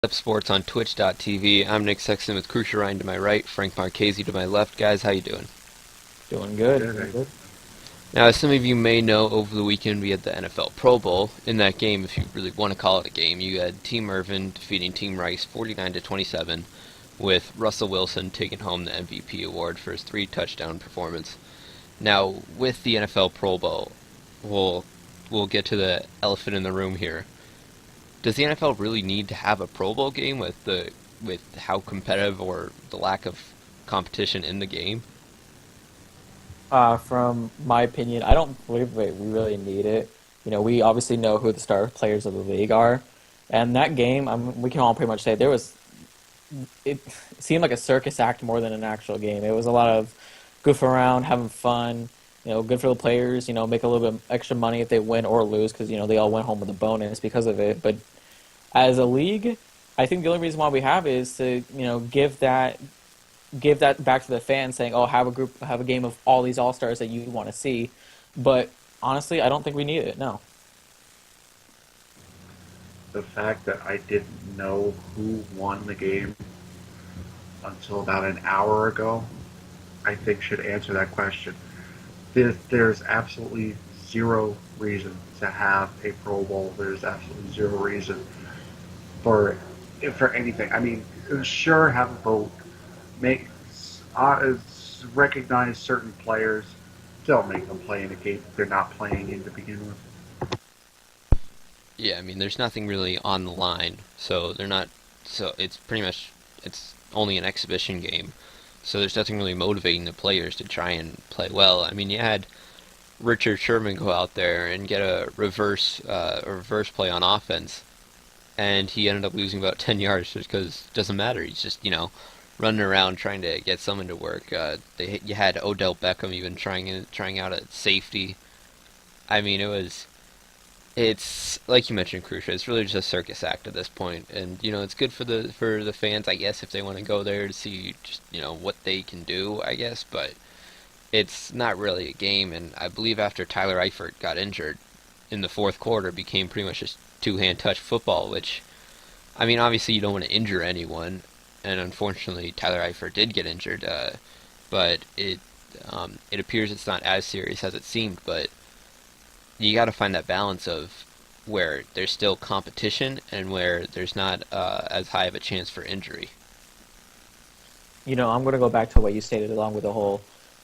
Up Sports on Twitch.tv. I'm Nick Sexton with Crucial Ryan to my right, Frank Marchese to my left. Guys, how you doing? Doing good. Good. Doing good. Now, as some of you may know, over the weekend we had the NFL Pro Bowl. In that game, if you really want to call it a game, you had Team Irvin defeating Team Rice 49 to 27, with Russell Wilson taking home the MVP award for his 3 touchdown performance. Now, with the NFL Pro Bowl, we'll get to the elephant in the room here. Does the NFL really need to have a Pro Bowl game with how competitive or the lack of competition in the game? From my opinion, I don't believe we really need it. We obviously know who the star players of the league are, and that game, we can all pretty much say it seemed like a circus act more than an actual game. It was a lot of goof around, having fun. Good for the players. Make a little bit extra money if they win or lose because they all went home with a bonus because of it. But as a league, I think the only reason why we have it is to give that back to the fans, saying, "Oh, have a game of all these all stars that you want to see." But honestly, I don't think we need it. No. The fact that I didn't know who won the game until about an hour ago, I think should answer that question. There's absolutely zero reason to have a Pro Bowl. There's absolutely zero reason for for anything. I mean, sure, have a vote, make recognize certain players. Don't make them play in a game they're not playing in to begin with. Yeah, I mean, there's nothing really on the line, so they're not. So it's pretty much it's only an exhibition game, so there's nothing really motivating the players to try and play well. I mean, you had Richard Sherman go out there and get a reverse play on offense, and he ended up losing about 10 yards just because it doesn't matter. He's just running around trying to get someone to work. You had Odell Beckham even trying out at safety. I mean, it's like you mentioned, Crucial. It's really just a circus act at this point, and it's good for the fans, I guess, if they want to go there to see just what they can do, I guess. But it's not really a game, and I believe after Tyler Eifert got injured in the fourth quarter, it became pretty much just two-hand touch football, which I mean, obviously you don't want to injure anyone, and unfortunately Tyler Eifert did get injured, but it appears it's not as serious as it seemed, but you got to find that balance of where there's still competition and where there's not as high of a chance for injury. I'm going to go back to what you stated, along with the whole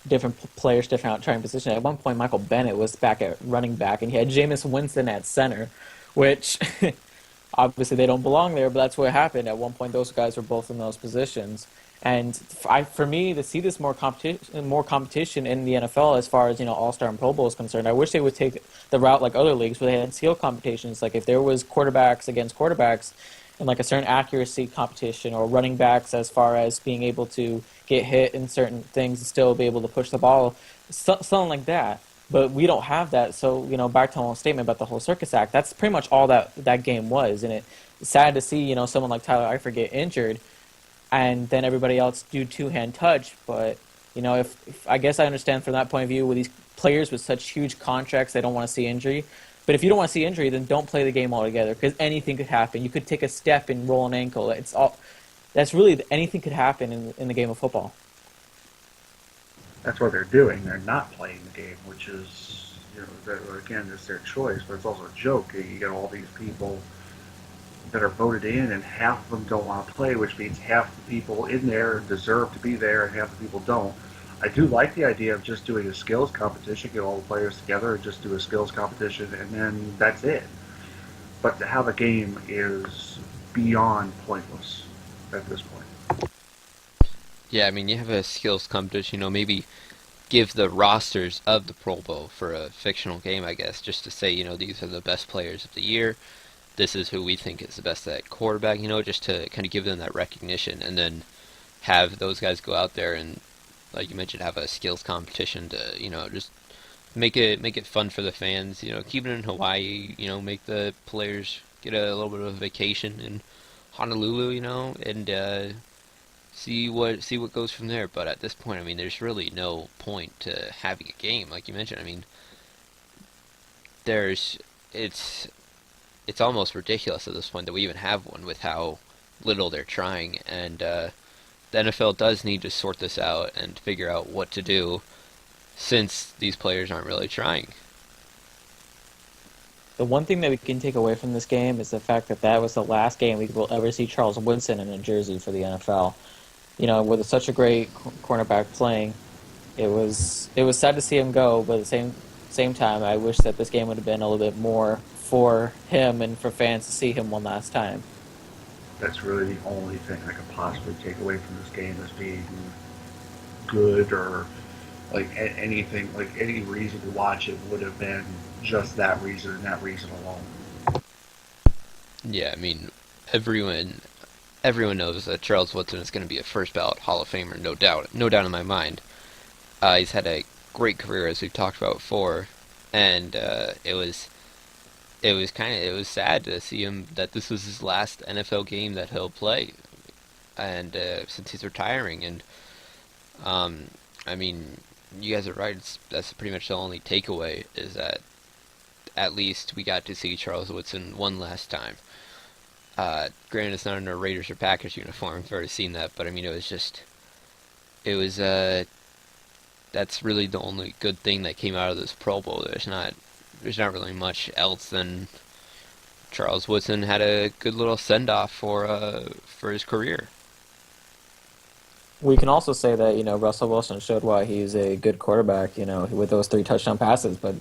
different players, different trying position. At one point, Michael Bennett was back at running back, and he had Jameis Winston at center, which obviously they don't belong there, but that's what happened. At one point, those guys were both in those positions. And for me to see this more competition in the NFL as far as All Star and Pro Bowl is concerned, I wish they would take the route like other leagues where they had skill competitions. Like if there was quarterbacks against quarterbacks, and like a certain accuracy competition, or running backs as far as being able to get hit in certain things and still be able to push the ball, something like that. But we don't have that. So back to my own statement about the whole circus act. That's pretty much all that game was, and it's sad to see someone like Tyler Eifert get injured and then everybody else do two-hand touch. But if I guess I understand from that point of view, with these players with such huge contracts, they don't want to see injury. But if you don't want to see injury, then don't play the game altogether, because anything could happen. You could take a step and roll an ankle. It's all. That's really anything could happen in the game of football. That's what they're doing. They're not playing the game, which is, again, it's their choice, but it's also a joke. You get all these people that are voted in, and half of them don't want to play, which means half the people in there deserve to be there, and half the people don't. I do like the idea of just doing a skills competition, get all the players together and just do a skills competition, and then that's it. But to have a game is beyond pointless at this point. Yeah, I mean, you have a skills competition, maybe give the rosters of the Pro Bowl for a fictional game, I guess, just to say, these are the best players of the year. This is who we think is the best at quarterback, just to kind of give them that recognition, and then have those guys go out there and, like you mentioned, have a skills competition to, just make it fun for the fans. Keep it in Hawaii. Make the players get a little bit of a vacation in Honolulu. And see what goes from there. But at this point, I mean, there's really no point to having a game, like you mentioned. I mean, there's it's it's almost ridiculous at this point that we even have one with how little they're trying, and the NFL does need to sort this out and figure out what to do since these players aren't really trying. The one thing that we can take away from this game is the fact that that was the last game we will ever see Charles Woodson in a jersey for the NFL. You know, with such a great cornerback playing, it was sad to see him go, but at the same time, I wish that this game would have been a little bit more for him and for fans to see him one last time. That's really the only thing I could possibly take away from this game as being good or like anything, like any reason to watch it would have been just that reason and that reason alone. Yeah, I mean, everyone everyone knows that Charles Woodson is going to be a first ballot Hall of Famer, no doubt in my mind. He's had a great career, as we've talked about before, and it was sad to see him that this was his last NFL game that he'll play, and since he's retiring, and um, I mean, you guys are right. That's pretty much the only takeaway is that at least we got to see Charles Woodson one last time. Granted, it's not in a Raiders or Packers uniform. I've already seen that, but I mean, it was that's really the only good thing that came out of this Pro Bowl. There's not really much else than Charles Woodson had a good little send off for his career. We can also say that Russell Wilson showed why he's a good quarterback. With those three touchdown passes, but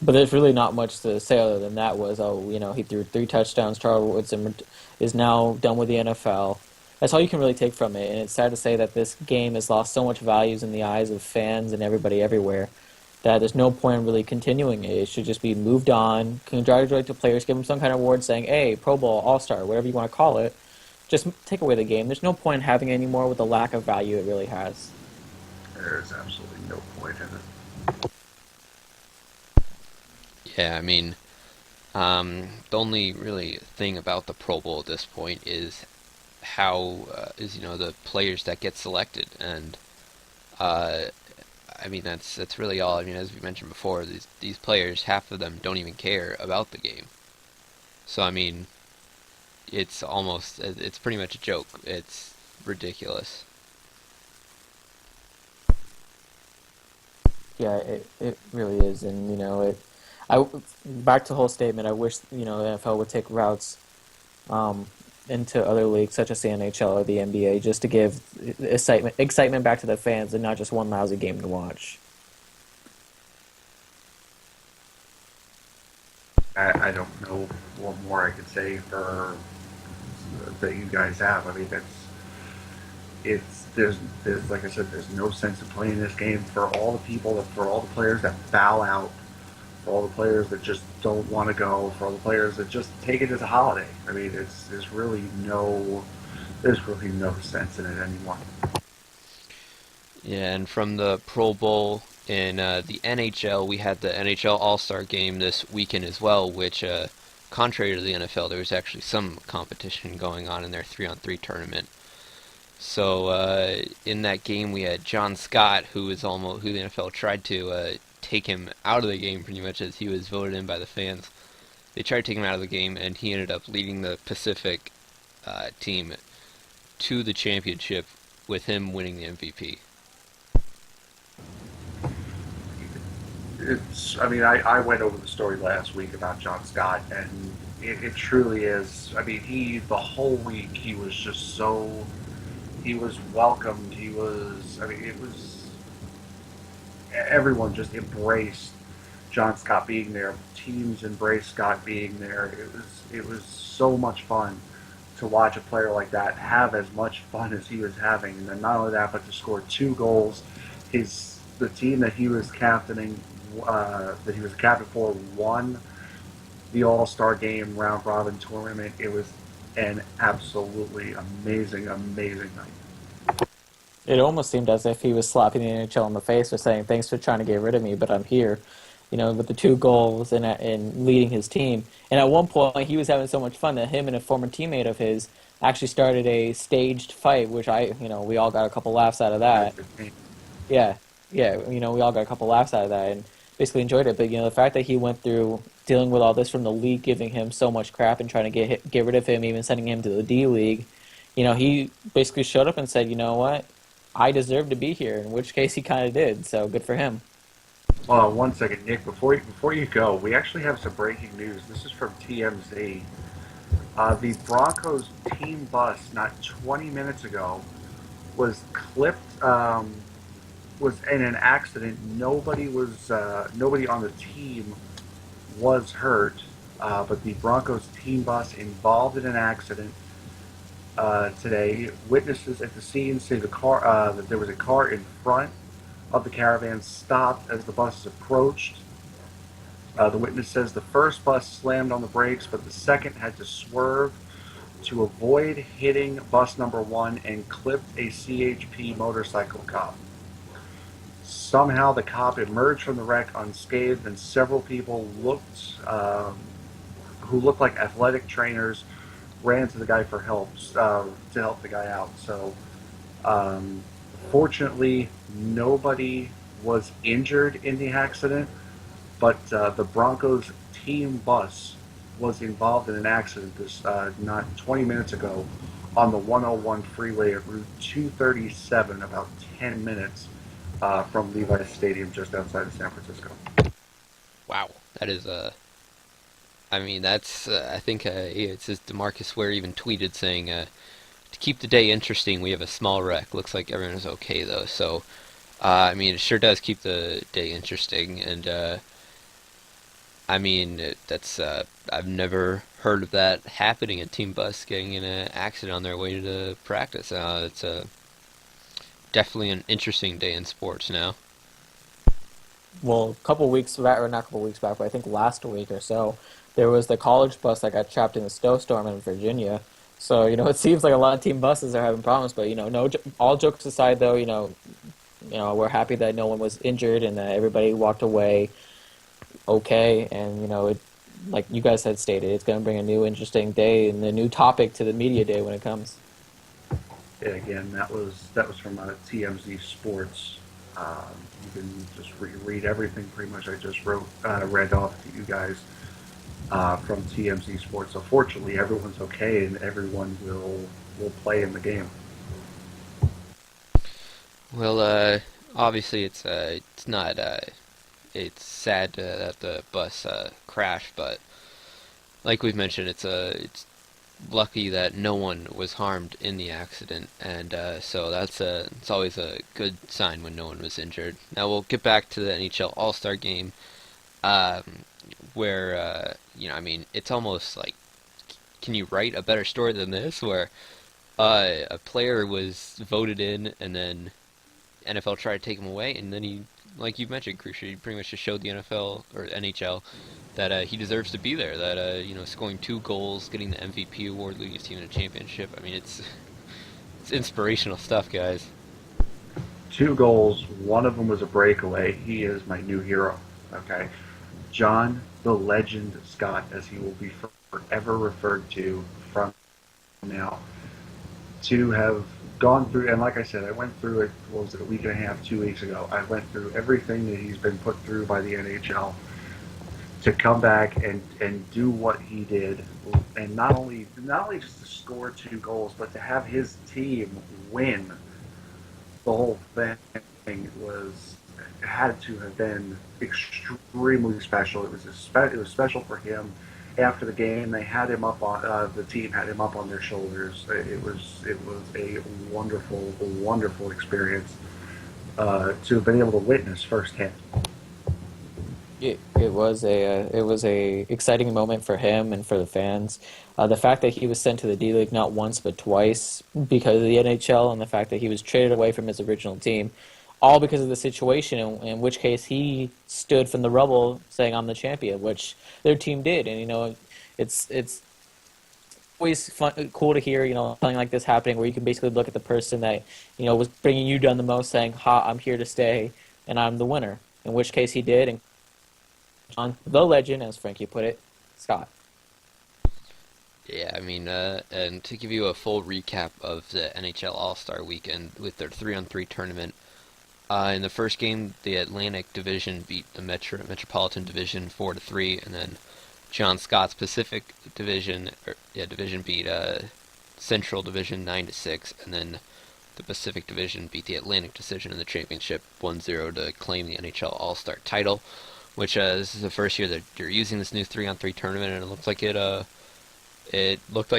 there's really not much to say other than that was he threw three touchdowns. Charles Woodson is now done with the NFL. That's all you can really take from it, and it's sad to say that this game has lost so much values in the eyes of fans and everybody everywhere that there's no point in really continuing it. It should just be moved on. Congratulate the players, give them some kind of award saying, hey, Pro Bowl, All-Star, whatever you want to call it. Just take away the game. There's no point in having it anymore with the lack of value it really has. There's absolutely no point in it. Yeah, I mean, the only really thing about the Pro Bowl at this point is how is the players that get selected, and uh, I mean that's really all. I mean, as we mentioned before, these players, half of them don't even care about the game. So I mean, it's pretty much a joke. It's ridiculous. Yeah, it really is, and I back to the whole statement. I wish the NFL would take routes um, into other leagues such as the NHL or the NBA just to give excitement back to the fans and not just one lousy game to watch. I don't know what more I could say for that you guys have. I mean, there's like I said, there's no sense in playing this game for all the for all the players that bow out, for all the players that just don't want to go, for all the players that just take it as a holiday. I mean, there's really no sense in it anymore. Yeah, and from the Pro Bowl in the NHL, we had the NHL All-Star Game this weekend as well, which, contrary to the NFL, there was actually some competition going on in their 3-on-3 tournament. So in that game, we had John Scott, who the NFL tried to take him out of the game pretty much as he was voted in by the fans. They tried to take him out of the game, and he ended up leading the Pacific team to the championship with him winning the MVP. I mean, I went over the story last week about John Scott, and it truly is. I mean, the whole week, he was just he was welcomed. I mean, it was, everyone just embraced John Scott being there. Teams embraced Scott being there. It was so much fun to watch a player like that have as much fun as he was having. And then not only that, but to score two goals. The team that he was captaining, that he was captain for, won the All-Star Game round robin tournament. It was an absolutely amazing, amazing night. It almost seemed as if he was slapping the NHL in the face or saying, thanks for trying to get rid of me, but I'm here, with the two goals and leading his team. And at one point, he was having so much fun that him and a former teammate of his actually started a staged fight, which we all got a couple laughs out of that. Yeah, yeah, we all got a couple laughs out of that and basically enjoyed it. But, the fact that he went through dealing with all this from the league giving him so much crap and trying to get rid of him, even sending him to the D League, he basically showed up and said, you know what, I deserve to be here. In which case, he kind of did. So good for him. 1 second, Nick. Before you go, we actually have some breaking news. This is from TMZ. The Broncos team bus, not 20 minutes ago, was clipped. Was in an accident. Nobody on the team was hurt, but the Broncos team bus involved in an accident today. Witnesses at the scene say that there was a car in front of the caravan stopped as the buses approached. The witness says the first bus slammed on the brakes, but the second had to swerve to avoid hitting bus number one and clipped a CHP motorcycle cop. Somehow the cop emerged from the wreck unscathed, and several people who looked like athletic trainers ran to the guy for help to help the guy out. So, fortunately, nobody was injured in the accident, but the Broncos team bus was involved in an accident not 20 minutes ago on the 101 freeway at Route 237, about 10 minutes from Levi's Stadium just outside of San Francisco. Wow, that is I mean, that's I think it says Demarcus Ware even tweeted saying to keep the day interesting, we have a small wreck. Looks like everyone is okay though. So I mean, it sure does keep the day interesting, and I mean that's I've never heard of that happening. A team bus getting in an accident on their way to practice. It's definitely an interesting day in sports now. Well, a couple weeks back, or not a couple weeks back, but I think last week or so, there was the college bus that got trapped in a snowstorm in Virginia. So, it seems like a lot of team buses are having problems, but no, all jokes aside, though, we're happy that no one was injured and that everybody walked away okay. And like you guys had stated, it's going to bring a new interesting day and a new topic to the media day when it comes. Yeah, again, that was from TMZ Sports. You can just read everything pretty much I just read off to you guys from TMZ Sports. So fortunately, everyone's okay and everyone will play in the game. Well, obviously it's not it's sad that the bus crashed, but like we've mentioned, it's lucky that no one was harmed in the accident, and so it's always a good sign when no one was injured. Now we'll get back to the NHL All-Star Game, um, where I mean, it's almost like, can you write a better story than this, where a player was voted in, and then NFL tried to take him away, and then he, like you mentioned, Crucial, he pretty much just showed the NFL or NHL that he deserves to be there. That scoring 2 goals, getting the MVP award, leading his team in a championship. I mean, it's inspirational stuff, guys. 2 goals. One of them was a breakaway. He is my new hero. Okay, John the Legend Scott, as he will be forever referred to from now. To have gone through, and like I said, I went through it. What was it, a week and a half, 2 weeks ago? I went through everything that he's been put through by the NHL to come back and do what he did, and not only just to score 2 goals, but to have his team win the whole thing had to have been extremely special. It was special for him. After the game, they had him up on the team had him up on their shoulders. It was a wonderful experience to have been able to witness firsthand. It was a exciting moment for him and for the fans. The fact that he was sent to the D League not once but twice because of the NHL, and the fact that he was traded away from his original team, all because of the situation. In which case he stood from the rubble, saying, "I'm the champion," which their team did. And it's always cool to hear something like this happening, where you can basically look at the person that was bringing you down the most, saying, "Ha, I'm here to stay, and I'm the winner." In which case he did, and on the legend, as Frankie put it, Scott. Yeah, I mean, and to give you a full recap of the NHL All-Star Weekend with their 3-on-3 tournament, in the first game, the Atlantic Division beat the Metropolitan Division 4-3, and then John Scott's Pacific Division beat Central Division 9-6, and then the Pacific Division beat the Atlantic Division in the championship 1-0 to claim the NHL All-Star title, which this is the first year that you're using this new 3-on-3 tournament, and it looked like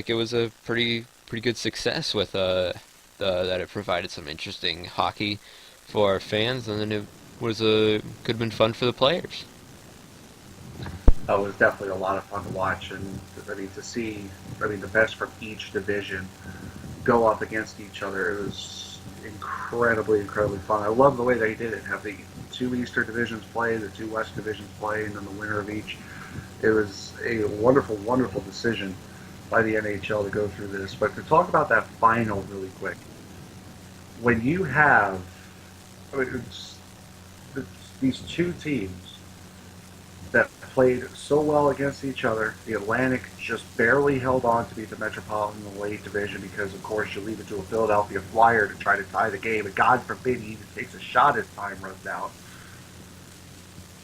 it was a pretty good success with that it provided some interesting hockey for fans, and then it could have been fun for the players. It was definitely a lot of fun to watch, and I mean to see, I mean the best from each division go up against each other. It was incredibly fun. I love the way they did it. Have the two Eastern divisions play, the two West divisions play, and then the winner of each. It was a wonderful decision by the NHL to go through this. But to talk about that final really quick, when you have, I mean, it's these two teams that played so well against each other. The Atlantic just barely held on to beat the Metropolitan in the late division because, of course, you leave it to a Philadelphia Flyer to try to tie the game, and God forbid he even takes a shot as time runs out.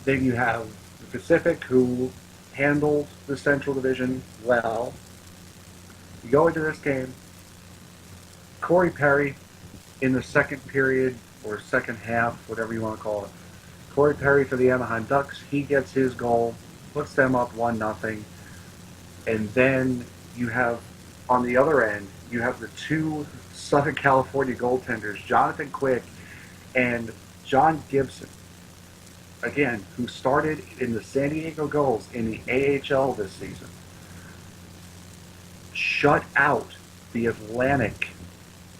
Then you have the Pacific, who handled the Central Division well. You go into this game, Corey Perry in the second period or second half, whatever you want to call it, Corey Perry for the Anaheim Ducks, he gets his goal, puts them up 1-0, and then you have, on the other end, you have the two Southern California goaltenders, Jonathan Quick and John Gibson, again, who started in the San Diego Gulls in the AHL this season, shut out the Atlantic,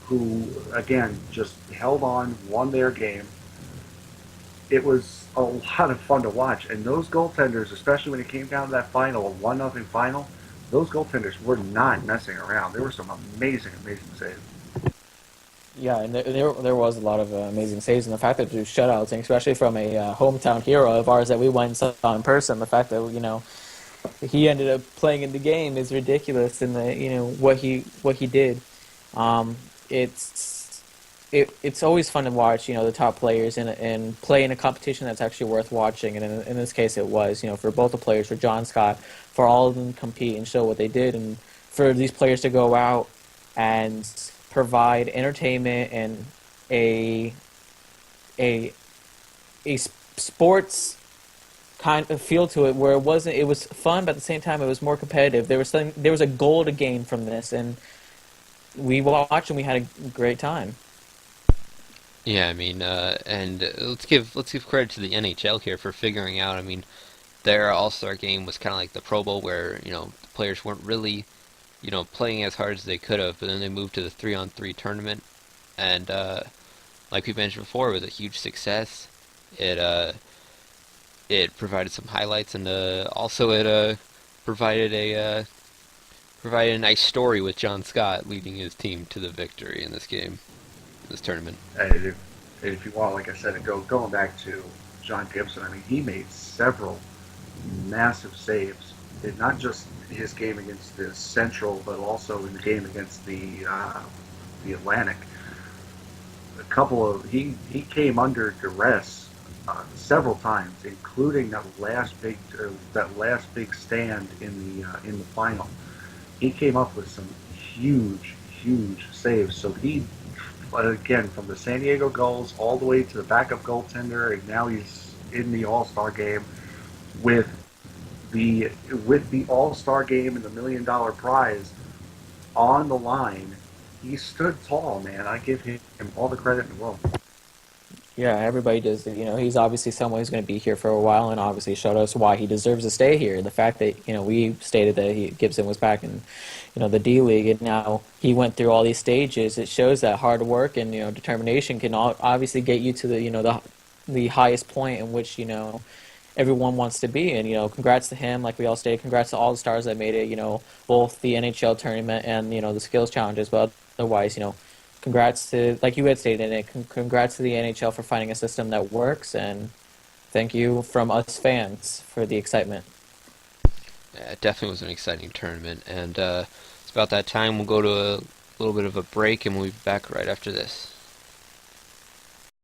who, again, just held on, won their game. It was a lot of fun to watch, and those goaltenders, especially when it came down to that final, a 1-0 final, those goaltenders were not messing around. There were some amazing saves. Yeah, and there was a lot of amazing saves, and the fact that there's shutouts, and especially from a hometown hero of ours that we went and saw in person, the fact that he ended up playing in the game is ridiculous, and what he did. It's always fun to watch, the top players and play in a competition that's actually worth watching. And in this case, it was, for both the players, for John Scott, for all of them to compete and show what they did, and for these players to go out and provide entertainment and a sports kind of feel to it, where it was fun, but at the same time it was more competitive. There was a goal to gain from this, and we watched and we had a great time. Yeah, I mean, and let's give credit to the NHL here for figuring out. I mean, their All-Star game was kind of like the Pro Bowl, where the players weren't really, playing as hard as they could have, but then they moved to the 3-on-3 tournament, and like we mentioned before, it was a huge success. It provided some highlights, and also it provided a nice story with John Scott leading his team to the victory in this game, this tournament. And if you want, like I said, going back to John Gibson, I mean, he made several massive saves. Not just his game against the Central, but also in the game against the Atlantic. He came under duress several times, including that last big stand in the final. He came up with some huge saves. So he, again, from the San Diego Gulls all the way to the backup goaltender, and now he's in the All-Star game with the All-Star game and the $1 million prize on the line. He stood tall, man. I give him all the credit in the world. Yeah, everybody does. He's obviously someone who's going to be here for a while, and obviously showed us why he deserves to stay here. The fact that we stated that Gibson was back in the D League, and now he went through all these stages. It shows that hard work and determination can obviously get you to the highest point in which everyone wants to be. And congrats to him, like we all stated. Congrats to all the stars that made it. Both the NHL tournament and the skills challenges. But otherwise, congrats to, like you had stated, Nick, congrats to the NHL for finding a system that works, and thank you from us fans for the excitement. Yeah, it definitely was an exciting tournament, and it's about that time. We'll go to a little bit of a break, and we'll be back right after this.